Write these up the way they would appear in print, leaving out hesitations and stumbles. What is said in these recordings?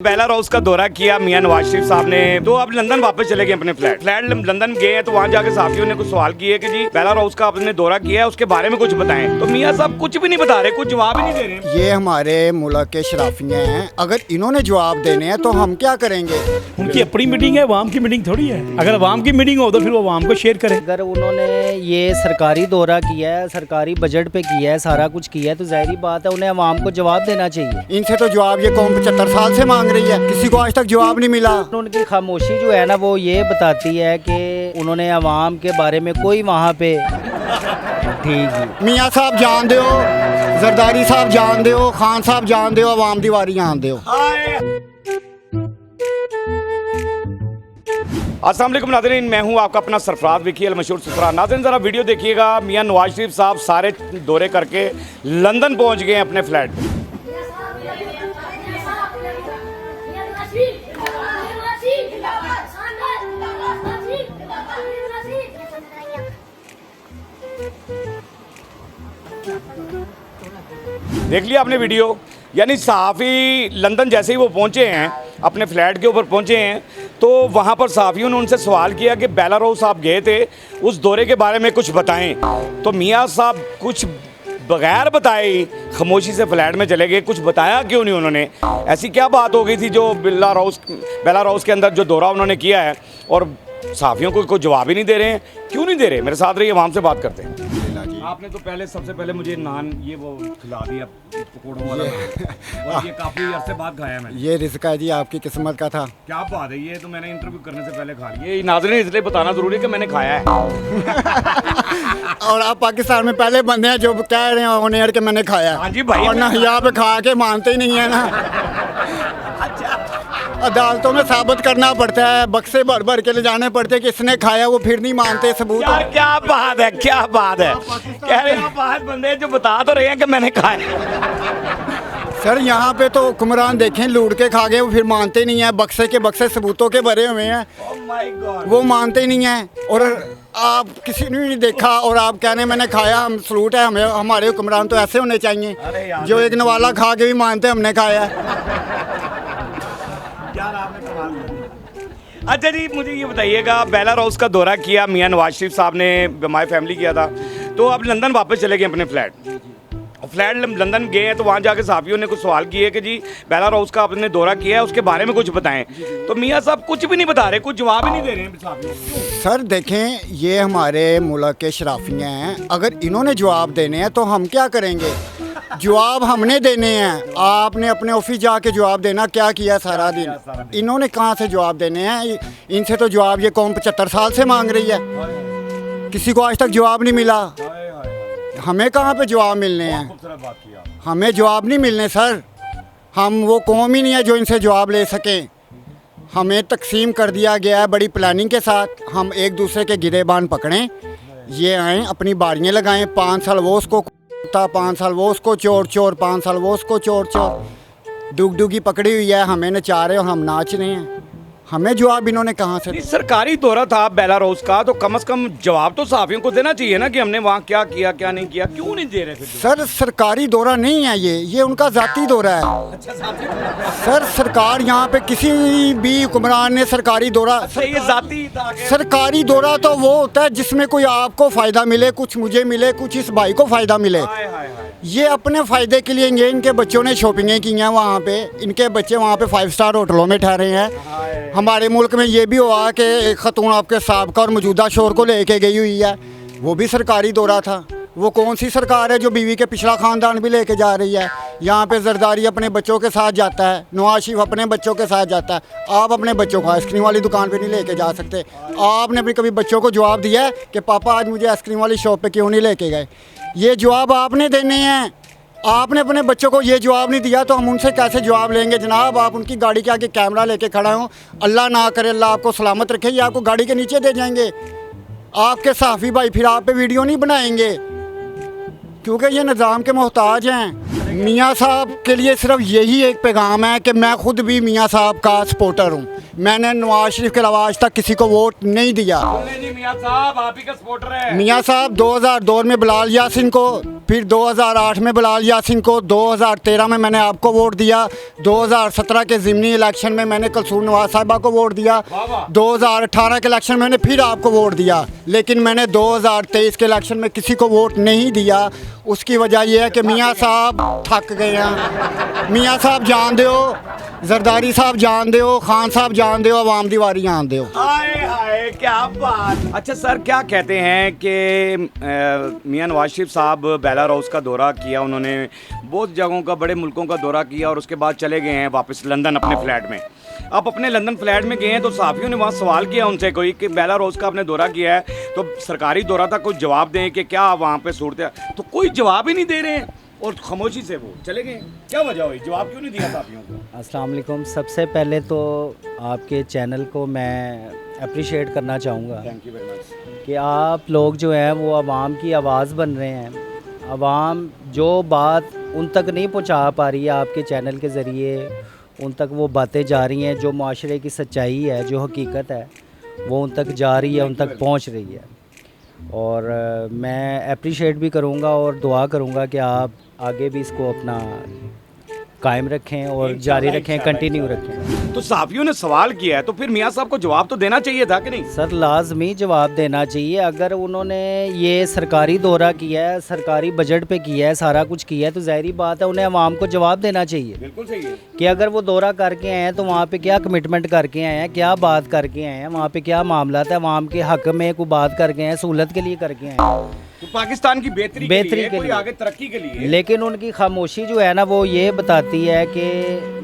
Belarus का दौरा किया मियां नवाज शरीफ साहब ने, तो अब लंदन वापस चले गए अपने फ्लैट लंदन गए हैं। तो वहाँ जाके साथियों ने कुछ सवाल किए कि जी बेलारूस का आपने दौरा किया है, उसके बारे में कुछ बताएं। तो मियां साहब कुछ भी नहीं बता रहे, कुछ जवाब ही नहीं दे रहे। ये हमारे मुल्क के शराफियाँ हैं, अगर इन्होंने जवाब देने हैं तो हम क्या करेंगे। उनकी अपनी मीटिंग है, अवाम की मीटिंग थोड़ी है। अगर अवाम की मीटिंग हो तो फिर वो अवाम को शेयर करें। अगर उन्होंने ये सरकारी दौरा किया है, सरकारी बजट पे किया है, सारा कुछ किया है, तो जाहिर बात है उन्हें अवाम को जवाब देना चाहिए। इनसे तो जवाब ये कौम 75 साल से मांग रही है, किसी को आज तक जवाब नहीं मिला। उनकी खामोशी जो है ना, वो ये बताती है कि उन्होंने अवाम के बारे में कोई वहाँ पे ठीक। मियाँ साहब जान दो, जरदारी साहब जान दो, खान साहब जान दो, अवाम दीवारी जान दो। अस्सलाम वालेकुम नाज़रीन, मैं हूं आपका अपना सरफराज विकी अल मशहूर सुसरा। नाज़रीन ज़रा वीडियो देखिएगा। मियां नवाज शरीफ साहब सारे दौरे करके लंदन पहुंच गए अपने फ्लैट पे। देख लिया आपने वीडियो, यानी सहाफ़ी लंदन जैसे ही वो पहुंचे हैं, अपने फ्लैट के ऊपर पहुंचे हैं, तो वहाँ पर सहाफ़ियों ने उनसे सवाल किया कि बेलारूस आप गए थे, उस दौरे के बारे में कुछ बताएं। तो मियाँ साहब कुछ बगैर बताए खामोशी से फ्लैट में चले गए। कुछ बताया क्यों नहीं उन्होंने? ऐसी क्या बात हो गई थी जो बेलारूस के अंदर जो दौरा उन्होंने किया है और सहाफ़ियों को कोई जवाब ही नहीं दे रहे हैं? क्यों नहीं दे रहे? मेरे साथ रहिए, वहाँ से बात करते हैं। आपने तो सबसे पहले मुझे नान ये वो खिला दिया पकौड़ों वाला, और ये काफ़ी अरसे बाद खाया मैंने। ये रिज़्क़ है जी, आपकी किस्मत का था। क्या बात है, ये तो मैंने इंटरव्यू करने से पहले खा लिया। ये नाज़रीन इसलिए बताना ज़रूरी है कि मैंने खाया है। और आप पाकिस्तान में पहले बंदे हैं जो कह रहे हैं ऑन एयर के मैंने खाया। हाँ जी भाई, और ना यहाँ पे खा के मानते ही नहीं है ना। अदालतों में साबित करना पड़ता है, बक्से भर भर के ले जाने पड़ते हैं कि इसने खाया, वो फिर नहीं मानते सबूत। यार क्या बात है, क्या बात है। कह रहे हैं पांच बंदे जो बता तो रहे हैं कि मैंने खाया। सर यहाँ पे तो हुक्मरान देखें लूट के खा गए, वो फिर मानते नहीं है। बक्से के बक्से सबूतों के भरे हुए हैं, वो मानते ही नहीं है। और आप किसी ने नहीं देखा और आप कहने मैंने खाया, हम सलूट है हमें। हमारे हुक्मरान तो ऐसे होने चाहिए जो एक नवाला खा के भी मानते हमने खाया है। अच्छा जी, मुझे ये बताइएगा, बेलारूस का दौरा किया मियां नवाज शरीफ साहब ने, हमारी फैमिली किया था, तो अब लंदन वापस चले गए अपने फ्लैट लंदन गए हैं। तो वहाँ जाके सहाफ़ियों ने कुछ सवाल किए कि जी बेलारूस का आपने दौरा किया है, उसके बारे में कुछ बताएं। तो मियां साहब कुछ भी नहीं बता रहे, कुछ जवाब ही नहीं दे रहे हैं। सर देखें, ये हमारे मुल्क के शराफियाँ हैं, अगर इन्होंने जवाब देने हैं तो हम क्या करेंगे। जवाब हमने देने हैं, आपने अपने ऑफिस जाके जवाब देना क्या किया सारा दिन। इन्होंने कहाँ से जवाब देने हैं? इनसे तो जवाब ये कौम 75 साल से मांग रही है, किसी को आज तक जवाब नहीं मिला। हमें कहाँ पे जवाब मिलने हैं? हमें जवाब नहीं मिलने सर। हम वो कौम ही नहीं है जो इनसे जवाब ले सकें। हमें तकसीम कर दिया गया है बड़ी प्लानिंग के साथ। हम एक दूसरे के गिरेबान पकड़ें, ये आएँ अपनी बारियाँ लगाएं। 5 साल वो उसको 5 साल वो उसको चोर 5 साल वो उसको चोर डुगडुगी पकड़ी हुई है, हमें नचा रहे और हम नाच रहे हैं। हमें जवाब इन्होंने कहाँ से? सरकारी दौरा था बेलारूस का, तो कम से कम जवाब तो सहाफ़ियों को देना चाहिए ना कि हमने वहाँ क्या किया क्या नहीं किया। क्यों नहीं दे रहे फिर? सर सरकारी दौरा नहीं है ये उनका ज़ाती दौरा है। अच्छा, सर सरकार यहाँ पे किसी भी हुक्मरान ने सरकारी दौरा, ये ज़ाती था। सरकारी दौरा तो वो होता है जिसमें कोई आपको फ़ायदा मिले, कुछ मुझे मिले, कुछ इस भाई को फ़ायदा मिले। ये अपने फ़ायदे के लिए, इनके बच्चों ने शॉपिंगें की हैं वहाँ पे, इनके बच्चे वहाँ पे 5 स्टार होटलों में ठहरे हैं। हमारे मुल्क में ये भी हुआ कि एक खतून आपके साबका और मौजूदा शोहर को लेके गई हुई है, वो भी सरकारी दौरा था। वो कौन सी सरकार है जो बीवी के पिछला ख़ानदान भी लेके जा रही है? यहाँ पे जरदारी अपने बच्चों के साथ जाता है, नवाज शरीफ अपने बच्चों के साथ जाता है। आप अपने बच्चों को आइसक्रीम वाली दुकान पे नहीं लेके जा सकते। आपने भी कभी बच्चों को जवाब दिया है कि पापा आज मुझे आइसक्रीम वाली शॉप पे क्यों नहीं लेके गए? ये जवाब आपने देने हैं। आपने अपने बच्चों को ये जवाब नहीं दिया तो हम उनसे कैसे जवाब लेंगे जनाब? आप उनकी गाड़ी के आगे कैमरा लेके खड़ा हो, अल्लाह ना करे, अल्लाह आपको सलामत रखे, ये आपको गाड़ी के नीचे दे जाएंगे। आपके सहाफ़ी भाई फिर आप पे वीडियो नहीं बनाएंगे क्योंकि ये निज़ाम के मोहताज हैं। मियाँ साहब के लिए सिर्फ यही एक पैगाम है कि मैं ख़ुद भी मियाँ साहब का सपोर्टर हूँ। मैंने नवाज शरीफ के अलावा आज तक किसी को वोट नहीं दिया। जी मियाँ साहब आप ही का सपोर्टर है। मियाँ साहब 2002 में बिलाल यासिन को, फिर 2008 में बिलाल यासिन को, 2013 में मैंने आपको वोट दिया, 2017 के ज़िमनी इलेक्शन में मैंने कलसूर नवाज साहिबा को वोट दिया, 2018 के इलेक्शन में मैंने फिर आपको वोट दिया, लेकिन मैंने 2023 के इलेक्शन में किसी को वोट नहीं दिया। उसकी वजह यह है कि मियाँ साहब थक गए हैं। मियाँ साहब जान दो, जरदारी साहब जान दो, खान साहब जान दो, अवाम दीवारी जान दो। हाय हाय क्या बात। अच्छा सर क्या कहते हैं कि मियाँ नवाज शरीफ साहब बेलारूस का दौरा किया, उन्होंने बहुत जगहों का, बड़े मुल्कों का दौरा किया और उसके बाद चले गए हैं वापस लंदन अपने फ्लैट में। आप अपने लंदन फ्लैट में गए हैं तो सहाफ़ियों ने वहाँ सवाल किया उनसे कोई कि बेलारूस का आपने दौरा किया है तो सरकारी दौरा था, कोई जवाब दें कि क्या वहाँ पे सूरत है, तो कोई जवाब ही नहीं दे रहे हैं और खामोशी से वो चले गए। क्या वजह हुई, जवाब क्यों नहीं दिया सहाफ़ियों को? अस्सलाम वालेकुम। सबसे पहले तो आपके चैनल को मैं अप्रिशिएट करना चाहूँगा थैंक यू वेरी मच कि आप लोग जो हैं वो आवाम की आवाज़ बन रहे हैं। आवाम जो बात उन तक नहीं पहुँचा पा रही है आपके चैनल के ज़रिए, उन तक वो बातें जा रही हैं। जो माशरे की सच्चाई है, जो हकीकत है, वो उन तक जा रही है, उन तक पहुँच रही है। और मैं अप्रिशिएट भी करूँगा और दुआ करूँगा कि आप आगे भी इसको अपना कायम रखें और जारी रखें, कंटिन्यू रखें। तो सहाफ़ियों ने सवाल किया है तो फिर मियाँ साहब को जवाब तो देना चाहिए था कि नहीं? सर लाजमी जवाब देना चाहिए। अगर उन्होंने ये सरकारी दौरा किया है, सरकारी बजट पे किया है, सारा कुछ किया है, तो ज़ाहिरी बात है उन्हें आवाम को जवाब देना चाहिए। बिल्कुल सही है कि अगर वो दौरा करके आए हैं तो वहाँ पे क्या कमिटमेंट करके आए हैं, क्या बात करके आए हैं, वहाँ पे क्या मामला है, आवाम के हक़ में कोई बात करके आए हैं, सहूलत के लिए करके आए हैं, तो पाकिस्तान की बेहतरी के लिए, कोई आगे तरक्की के लिए। लेकिन उनकी खामोशी जो है ना वो ये बताती है कि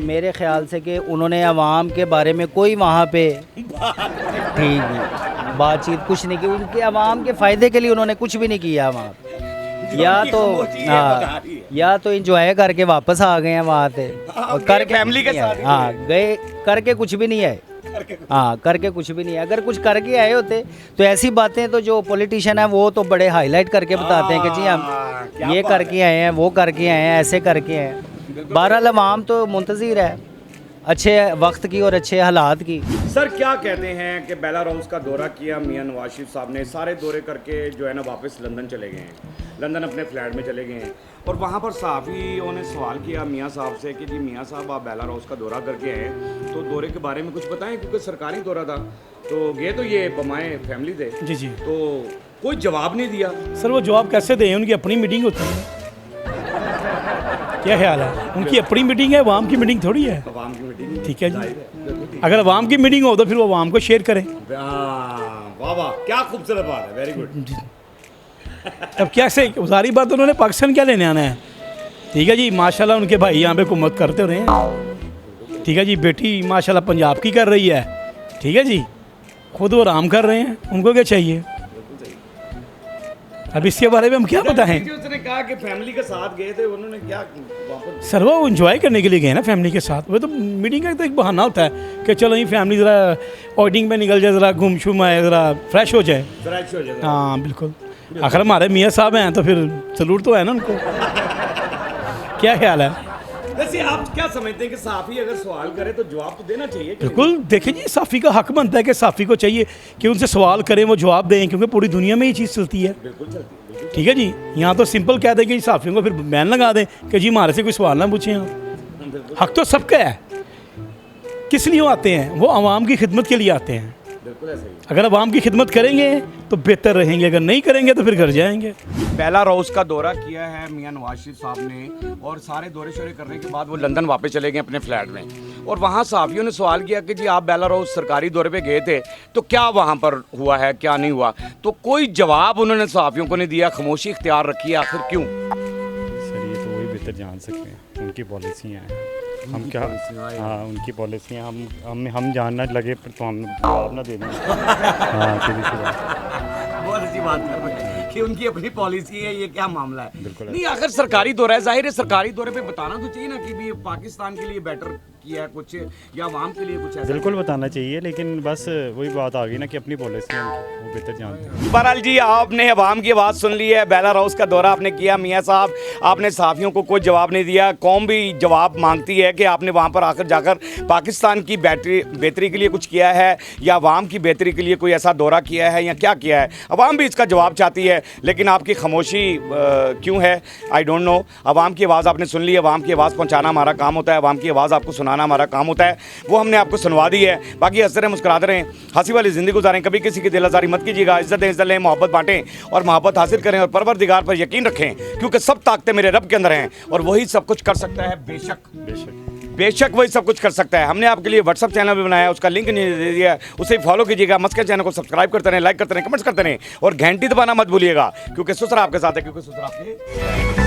मेरे ख्याल से कि उन्होंने आवाम के बारे में कोई वहाँ पे ठीक है बातचीत कुछ नहीं की। उनके आवाम के फ़ायदे के लिए उन्होंने कुछ भी नहीं किया वहाँ पे। या तो इंजॉय करके वापस आ गए हैं वहाँ से और करके फैमिली के साथ हाँ गए, करके कुछ भी नहीं आए। हाँ करके कुछ भी नहीं है। अगर कुछ करके आए होते तो ऐसी बातें तो जो पॉलिटिशियन है वो तो बड़े हाईलाइट करके बताते हैं कि जी हम ये करके आए हैं, वो करके आए हैं, ऐसे करके आए हैं। बहरहाल अवाम तो मुंतज़िर है अच्छे वक्त की और अच्छे हालात की। सर क्या कहते हैं कि बेलारूस का दौरा किया मियाँ नवाज शरीफ साहब ने, सारे दौरे करके जो है ना वापस लंदन चले गए हैं, लंदन अपने फ्लैट में चले गए हैं और वहाँ पर सहाफ़ियों ने सवाल किया मियाँ साहब से कि जी मियाँ साहब आप बेलारूस का दौरा करके आए तो दौरे के बारे में कुछ बताएं, क्योंकि सरकारी दौरा था तो गए तो ये बमाए फैमिली थे जी जी। तो कोई जवाब नहीं दिया। सर वो जवाब कैसे दें, उनकी अपनी मीटिंग होती है। क्या ख्याल है, उनकी अपनी मीटिंग है, अवाम की मीटिंग थोड़ी है। अवाम की मीटिंग ठीक है जी, अगर अवाम की मीटिंग हो तो फिर वो अवाम को शेयर करें। वाह वाह क्या खूबसूरत बात है, वेरी गुड। अब क्या से सारी बात उन्होंने पाकिस्तान क्या लेने आना है। ठीक है जी, माशाल्लाह उनके भाई यहाँ पे हुकूमत करते रहे हैं। ठीक है जी, बेटी माशाल्लाह पंजाब की कर रही है। ठीक है जी, खुद वो आराम कर रहे हैं, उनको क्या चाहिए। अब इसके बारे में हम क्या बताएं। उसने कहा कि फैमिली के साथ गए थे, उन्होंने क्या वापस सर वो एंजॉय करने के लिए गए ना फैमिली के साथ। वो तो मीटिंग का तो एक बहाना होता है कि चलो ये फैमिली ज़रा आउटिंग में निकल जाए, ज़रा घूम शूम आए, ज़रा फ्रेश हो जाए। फ्रेश हो जाए। हाँ बिल्कुल, आखिर हमारे मियाँ साहब हैं तो फिर सलूट तो है ना उनको। क्या ख्याल है। वैसे आप क्या समझते हैं कि साफ़ी अगर सवाल करे तो जवाब तो देना चाहिए? बिल्कुल, देखिए जी साफ़ी का हक बनता है कि साफ़ी को चाहिए कि उनसे सवाल करें, वो जवाब दें, क्योंकि पूरी दुनिया में ये चीज़ चलती है। बिल्कुल चलती है। ठीक है जी, यहाँ तो सिंपल कह दें कि साफ़ियों को फिर बैन लगा दें कि जी हमारे से कोई सवाल ना पूछें आप। हक तो सबका है। किस लिए वो आते हैं, वो आवाम की खिदमत के लिए आते हैं। बिल्कुल ऐसे ही। अगर आवाम की खिदमत करेंगे तो बेहतर रहेंगे, अगर नहीं करेंगे तो फिर घर जाएंगे। बेलारूस का दौरा किया है मियाँ नवाज शरीफ साहब ने और सारे दौरे शोरे करने के बाद वो लंदन वापस चले गए अपने फ्लैट में और वहाँ सहाफ़ियों ने सवाल किया कि जी आप बेलारूस सरकारी दौरे पे गए थे तो क्या वहाँ पर हुआ है, क्या नहीं हुआ, तो कोई जवाब उन्होंने सहाफ़ियों को नहीं दिया, खामोशी इख्तियार रखी। आखिर क्यों? सर ये तो वही बेहतर जान सकते हैं, उनकी पॉलिसियाँ हैं। हम क्या, हाँ उनकी पॉलिसियाँ हम जानना लगे तो हम जवाब ना दे दें। हाँ सीधी सी बात। बहुत अच्छी बात कर रहे हैं कि उनकी अपनी पॉलिसी है, ये क्या मामला है। बिल्कुल नहीं आखिर सरकारी दौरा है, जाहिर है सरकारी दौरे पे बताना तो चाहिए ना कि भी पाकिस्तान के लिए बेटर किया है कुछ, या आवाम के लिए कुछ ऐसा? बिल्कुल बताना चाहिए, लेकिन बस वही बात आ गई ना कि अपनी पॉलिसी है उनकी, वो बेहतर जानते हैं। बहरहाल जी, आपने अवाम की आवाज़ सुन ली है, बेलर हाउस का दौरा आपने किया। मियाँ साहब, आपने सहाफ़ियों को कोई जवाब नहीं दिया। कौम भी जवाब मांगती है कि आपने वहाँ पर आकर जाकर पाकिस्तान की बेहतरी के लिए कुछ किया है, या अवाम की बेहतरी के लिए कोई ऐसा दौरा किया है, या क्या किया है। अवाम भी इसका जवाब चाहती है, लेकिन आपकी खामोशी क्यों है, आई डोंट नो। अवाम की आवाज़ आपने सुन ली है, अवाम की आवाज़ पहुँचाना हमारा काम होता है, अवाम की आवाज़ आपको सुनाना हमारा काम होता है, वो हमने आपको सुनवा दी है। बाकी हंसते रहें, मुस्कुराते रहें, हंसी वाली ज़िंदगी गुजारें, कभी किसी की दिल आज़ारी मत कीजिएगा। इज़्ज़त दें, इज़्ज़त लें, मोहब्बत बांटें और मोहब्बत हासिल करें, और परवरदिगार पर यकीन रखें, क्योंकि सब ताकतें मेरे रब के अंदर हैं और वही सब कुछ कर सकता है। बेशक वही सब कुछ कर सकता है। हमने आपके लिए व्हाट्सअप चैनल भी बनाया है, उसका लिंक नहीं दे दिया, उसे फॉलो कीजिएगा। मस्कन चैनल को सब्सक्राइब करते रहें, लाइक करते रहें, कमेंट्स करते रहें, और घंटी दबाना मत भूलिएगा, क्योंकि सुसरा आपके साथ है, क्योंकि सुसरा आपके